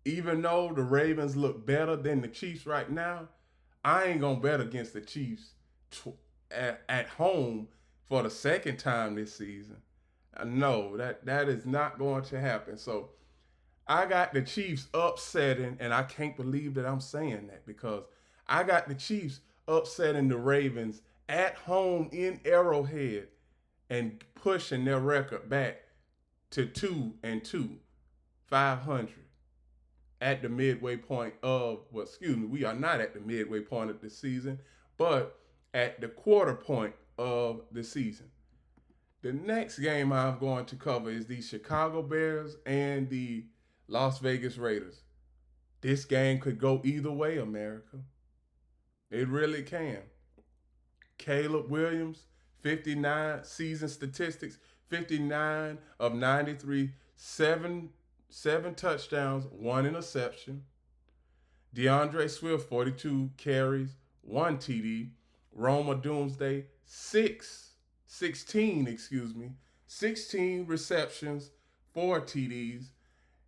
even though the Ravens look better than the Chiefs right now, I ain't gonna bet against the Chiefs at home for the second time this season. No, that is not going to happen. So I got the Chiefs upsetting, and I can't believe that I'm saying that, because I got the Chiefs upsetting the Ravens at home in Arrowhead and pushing their record back to 2-2, 500 at the midway point of, well, excuse me, we are not at the midway point of the season, but at the quarter point of the season. The next game I'm going to cover is the Chicago Bears and the Las Vegas Raiders. This game could go either way, America. It really can. Caleb Williams, 59 season statistics, 59 of 93, seven touchdowns, 1 interception. DeAndre Swift, 42 carries, 1 TD. Roma Doomsday, 16 receptions, 4 TDs.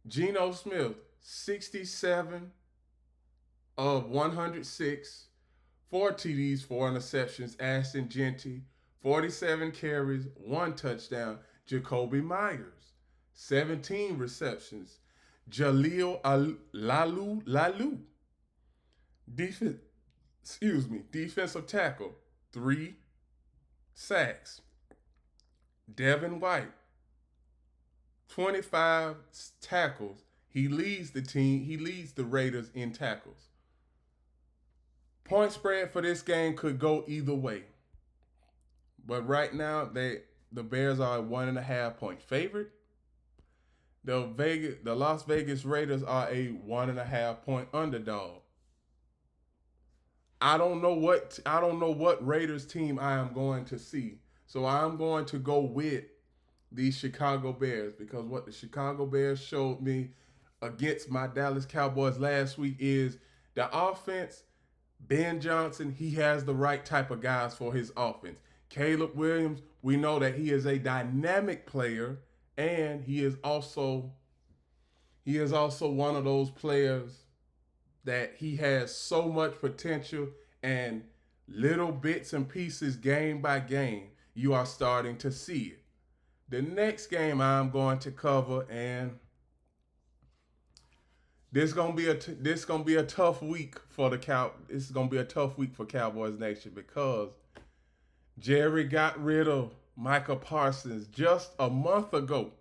Geno Smith, 67 of 106, 4 TDs, 4 interceptions. Ashton Genty, 47 carries, 1 touchdown. Jacoby Myers, 17 receptions. Jaleel Lalu, defensive tackle, 3 sacks. Devin White, 25 tackles. He leads the Raiders in tackles. Point spread for this game could go either way. But right now, the Bears are a 1.5 point favorite. The Las Vegas Raiders are a 1.5 point underdog. I don't know what Raiders team I am going to see. So I'm going to go with the Chicago Bears, because what the Chicago Bears showed me against my Dallas Cowboys last week is the offense. Ben Johnson, he has the right type of guys for his offense. Caleb Williams, we know that he is a dynamic player, and he is also he is also one of those players that he has so much potential, and little bits and pieces game by game, you are starting to see it. The next game I'm going to cover, and this gonna be a tough week for the Cow. This is gonna be a tough week for Cowboys Nation because Jerry got rid of Micah Parsons just a month ago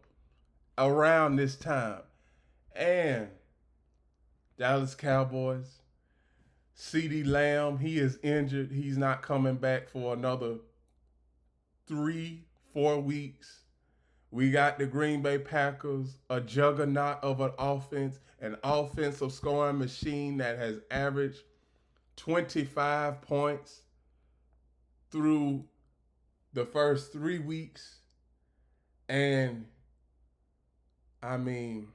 around this time, and Dallas Cowboys. CeeDee Lamb, he is injured. He's not coming back for another 3, 4 weeks. We got the Green Bay Packers, a juggernaut of an offense, an offensive scoring machine that has averaged 25 points through the first 3 weeks. And I mean,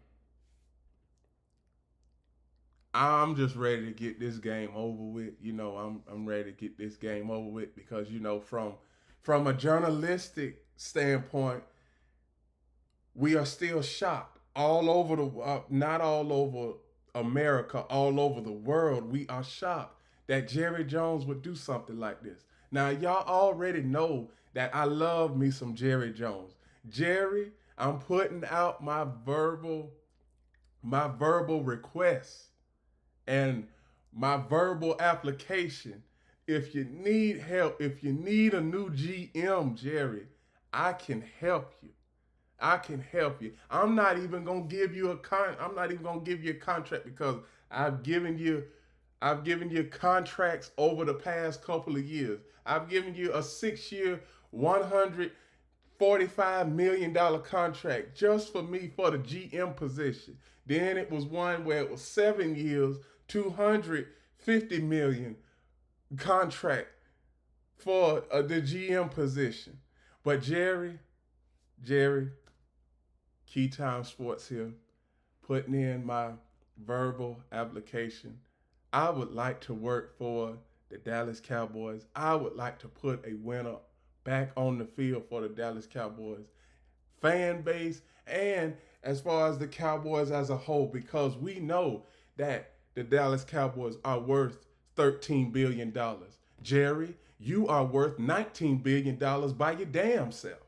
I'm just ready to get this game over with. I'm ready to get this game over with because from a journalistic standpoint, we are still shocked all over not all over America, all over the world. We are shocked that Jerry Jones would do something like this. Now, y'all already know that I love me some Jerry Jones. Jerry, I'm putting out my verbal requests and my verbal application. If you need help, if you need a new GM, Jerry, I can help you. I can help you. I'm not even gonna give you a contract because I've given you contracts over the past couple of years. I've given you a 6 year, $145 million contract just for me for the GM position. Then it was one where it was 7 years, $250 million contract for the GM position. But Jerry, Keytime Sports here, putting in my verbal application. I would like to work for the Dallas Cowboys. I would like to put a winner back on the field for the Dallas Cowboys fan base and as far as the Cowboys as a whole, because we know that the Dallas Cowboys are worth $13 billion. Jerry, you are worth $19 billion by your damn self.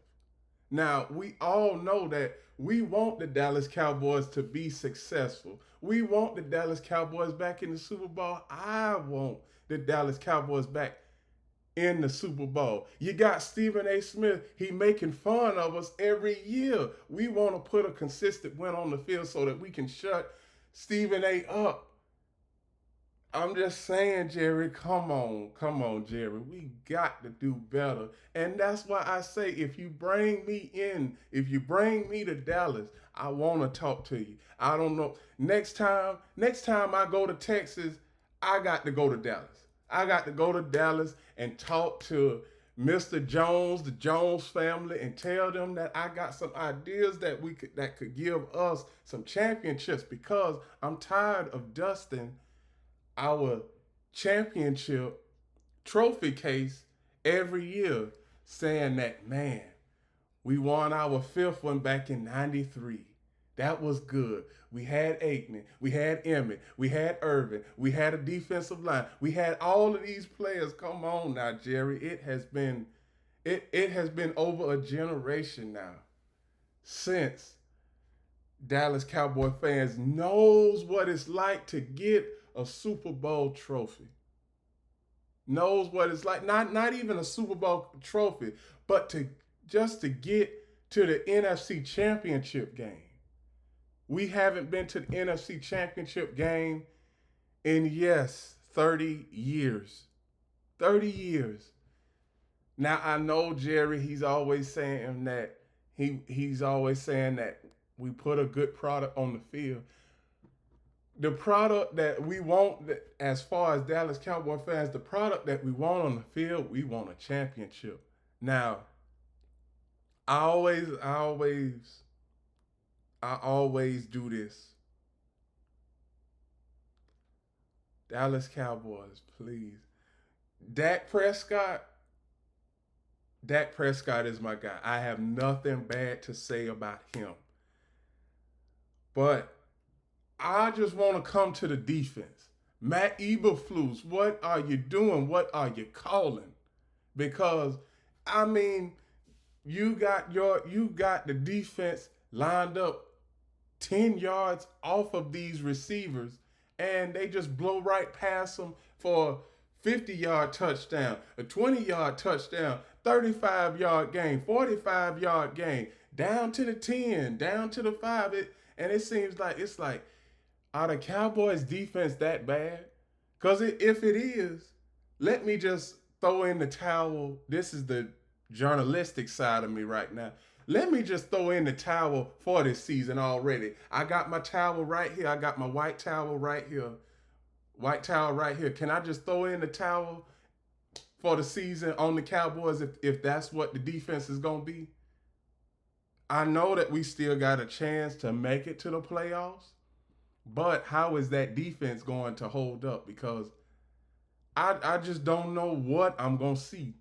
Now, we all know that we want the Dallas Cowboys to be successful. We want the Dallas Cowboys back in the Super Bowl. I want the Dallas Cowboys back in the Super Bowl. You got Stephen A. Smith. He making fun of us every year. We want to put a consistent win on the field so that we can shut Stephen A. up. I'm just saying, Jerry, come on, Jerry. We got to do better. And that's why I say if you bring me to Dallas, I want to talk to you. I don't know. Next time I go to Texas, I got to go to Dallas. I got to go to Dallas and talk to Mr. Jones, the Jones family, and tell them that I got some ideas that could give us some championships because I'm tired of dusting our championship trophy case every year saying that, man, we won our fifth one back in 93. That was good. We had Aikman, we had Emmett, we had Irvin, we had a defensive line. We had all of these players. Come on now, Jerry. It has been over a generation now since Dallas Cowboy fans knows what it's like to get a Super Bowl trophy. Knows what it's like. Not even a Super Bowl trophy, but to get to the NFC Championship game. We haven't been to the NFC Championship game in 30 years. 30 years. Now I know Jerry, he's always saying that we put a good product on the field. The product that we want, as far as Dallas Cowboy fans, the product that we want on the field, we want a championship. Now, I always do this. Dallas Cowboys, please. Dak Prescott, Dak Prescott is my guy. I have nothing bad to say about him. But I just want to come to the defense. Matt Eberflus, what are you doing? What are you calling? Because I mean, you got the defense lined up 10 yards off of these receivers, and they just blow right past them for a 50-yard touchdown, a 20-yard touchdown, 35-yard gain, 45-yard gain, down to the 10, down to the 5. And it seems like it's like, are the Cowboys defense that bad? Because if it is, let me just throw in the towel. This is the journalistic side of me right now. Let me just throw in the towel for this season already. I got my towel right here. I got my white towel right here. White towel right here. Can I just throw in the towel for the season on the Cowboys if that's what the defense is going to be? I know that we still got a chance to make it to the playoffs, but how is that defense going to hold up? Because I just don't know what I'm going to see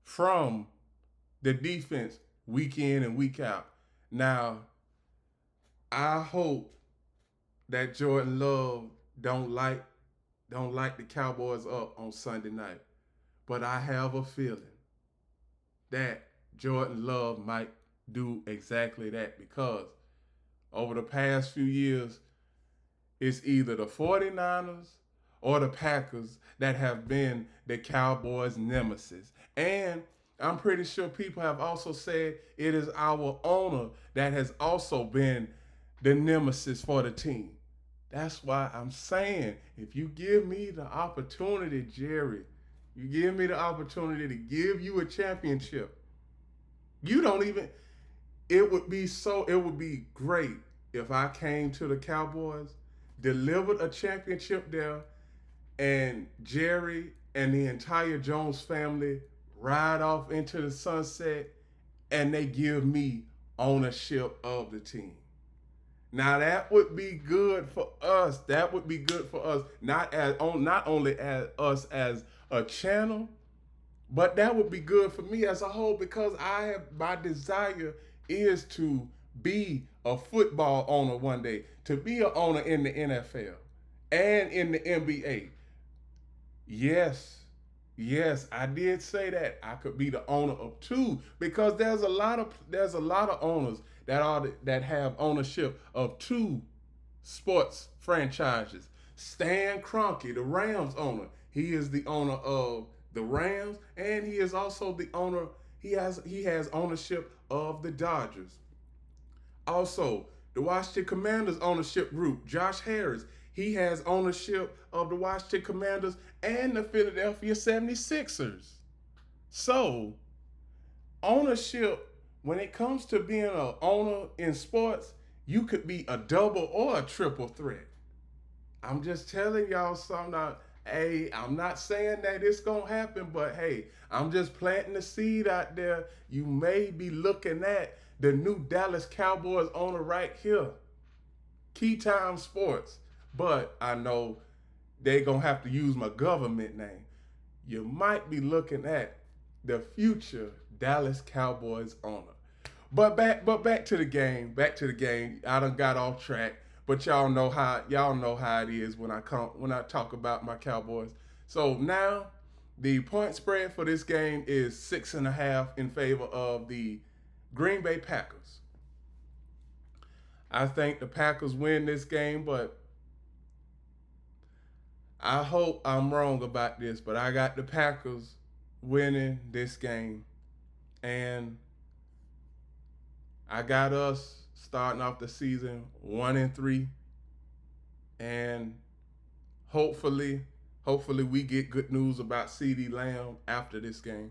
from the defense week in and week out. Now, I hope that Jordan Love don't light the Cowboys up on Sunday night. But I have a feeling that Jordan Love might do exactly that, because over the past few years, it's either the 49ers or the Packers that have been the Cowboys' nemesis. And I'm pretty sure people have also said it is our owner that has also been the nemesis for the team. That's why I'm saying, if you give me the opportunity, Jerry, you give me the opportunity to give you a championship, you don't even, it would be great if I came to the Cowboys, delivered a championship there, and Jerry and the entire Jones family ride off into the sunset, and they give me ownership of the team. Now that would be good for us. That would be good for us, not only as us as a channel, but that would be good for me as a whole, because my desire is to be a football owner one day, to be an owner in the NFL and in the NBA. Yes, I did say that I could be the owner of two, because there's a lot of owners that have ownership of two sports franchises. Stan Kroenke, the Rams owner, he is the owner of the Rams, and he is also the owner. He has ownership of the Dodgers. Also, the Washington Commanders ownership group, Josh Harris, he has ownership of the Washington Commanders and the Philadelphia 76ers. So, ownership, when it comes to being an owner in sports, you could be a double or a triple threat. I'm just telling y'all something. Hey, I'm not saying that it's going to happen, but hey, I'm just planting the seed out there. You may be looking at the new Dallas Cowboys owner right here, Keytime Sports. But I know they're going to have to use my government name. You might be looking at the future Dallas Cowboys owner. But back to the game. I done got off track, but y'all know how it is when I talk about my Cowboys. So now the point spread for this game is 6.5 in favor of the Green Bay Packers. I think the Packers win this game, but I hope I'm wrong about this, but I got the Packers winning this game. And I got us starting off the season 1-3. And hopefully we get good news about CeeDee Lamb after this game.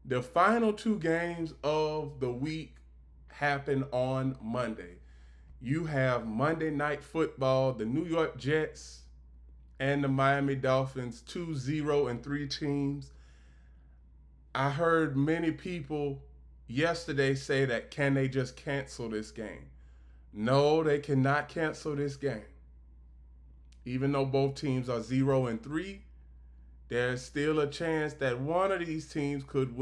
The final two games of the week happen on Monday. You have Monday Night Football, the New York Jets and the Miami Dolphins, 2-0-3 teams. I heard many people yesterday say that, can they just cancel this game? No, they cannot cancel this game. Even though both teams are 0-3, there's still a chance that one of these teams could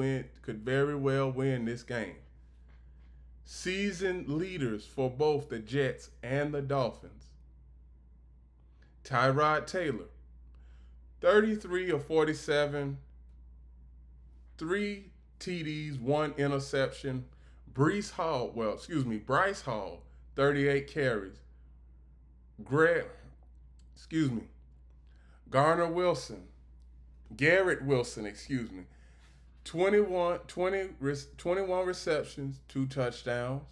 very well win this game. Seasoned leaders for both the Jets and the Dolphins Tyrod Taylor, 33 of 47, 3 TDs, 1 interception. Bryce Hall, 38 carries. Greg, excuse me, Garner Wilson, Garrett Wilson, 21 receptions, 2 touchdowns.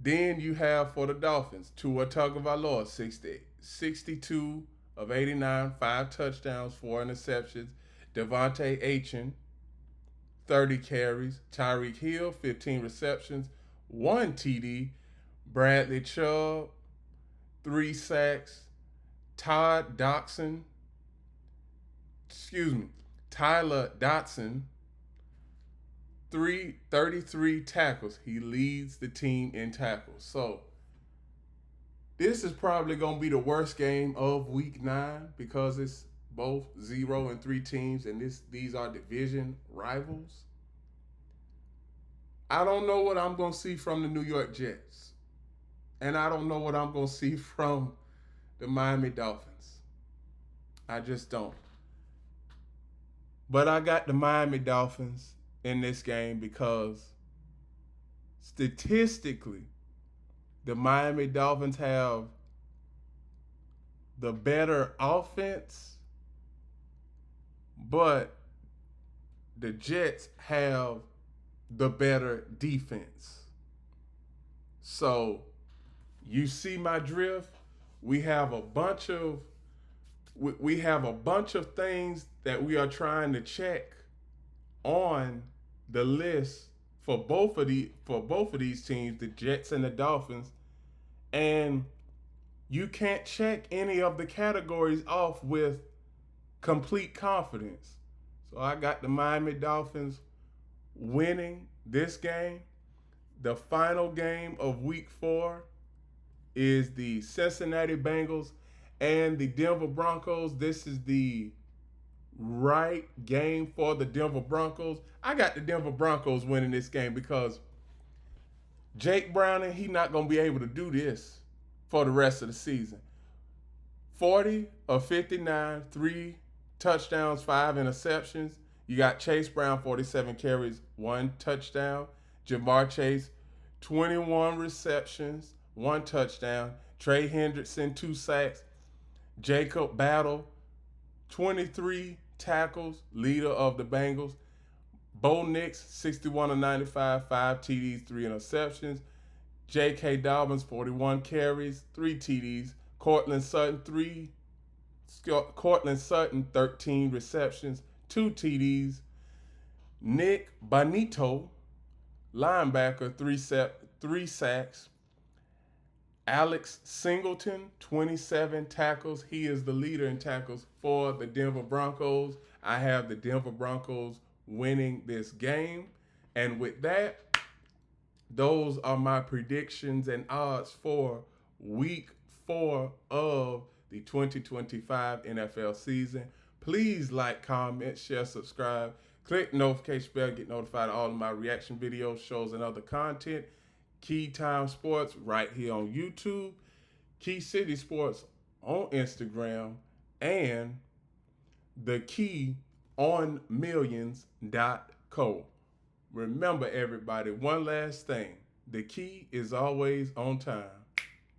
Then you have for the Dolphins, Tua Tagovailoa, 62 of 89, 5 touchdowns, 4 interceptions. Devontae Achin, 30 carries. Tyreek Hill, 15 receptions, 1 TD. Bradley Chubb, 3 sacks. Tyler Dotson, 33 tackles. He leads the team in tackles. So this is probably going to be the worst game of week 9 because it's both 0-3 teams, and these are division rivals. I don't know what I'm going to see from the New York Jets. And I don't know what I'm going to see from the Miami Dolphins. I just don't. But I got the Miami Dolphins in this game because statistically, the Miami Dolphins have the better offense, but the Jets have the better defense. So you see my drift? We have a bunch of things that we are trying to check on the list for both of these teams, the Jets and the Dolphins, and you can't check any of the categories off with complete confidence. So I got the Miami Dolphins winning this game. The final game of week 4 is the Cincinnati Bengals and the Denver Broncos. This is the right game for the Denver Broncos. I got the Denver Broncos winning this game because Jake Browning, he's not going to be able to do this for the rest of the season. 40 of 59, 3 touchdowns, 5 interceptions. You got Chase Brown, 47 carries, 1 touchdown. Jamar Chase, 21 receptions, 1 touchdown. Trey Hendrickson, 2 sacks. Jacob Battle, 23 tackles, leader of the Bengals. Bo Nix, 61 of 95, 5 TDs, 3 interceptions. J.K. Dobbins, 41 carries, 3 TDs. Cortland Sutton, 13 receptions, 2 TDs. Nick Bonito, linebacker, 3 sacks. Alex Singleton, 27 tackles. He is the leader in tackles for the Denver Broncos. I have the Denver Broncos winning this game. And with that, those are my predictions and odds for week 4 of the 2025 NFL season. Please like, comment, share, subscribe. Click the notification bell, get notified of all of my reaction videos, shows, and other content. Keytime Sports right here on YouTube. Key City Sports on Instagram. And the Key on Millions.co. Remember, everybody, one last thing. The Key is always on time.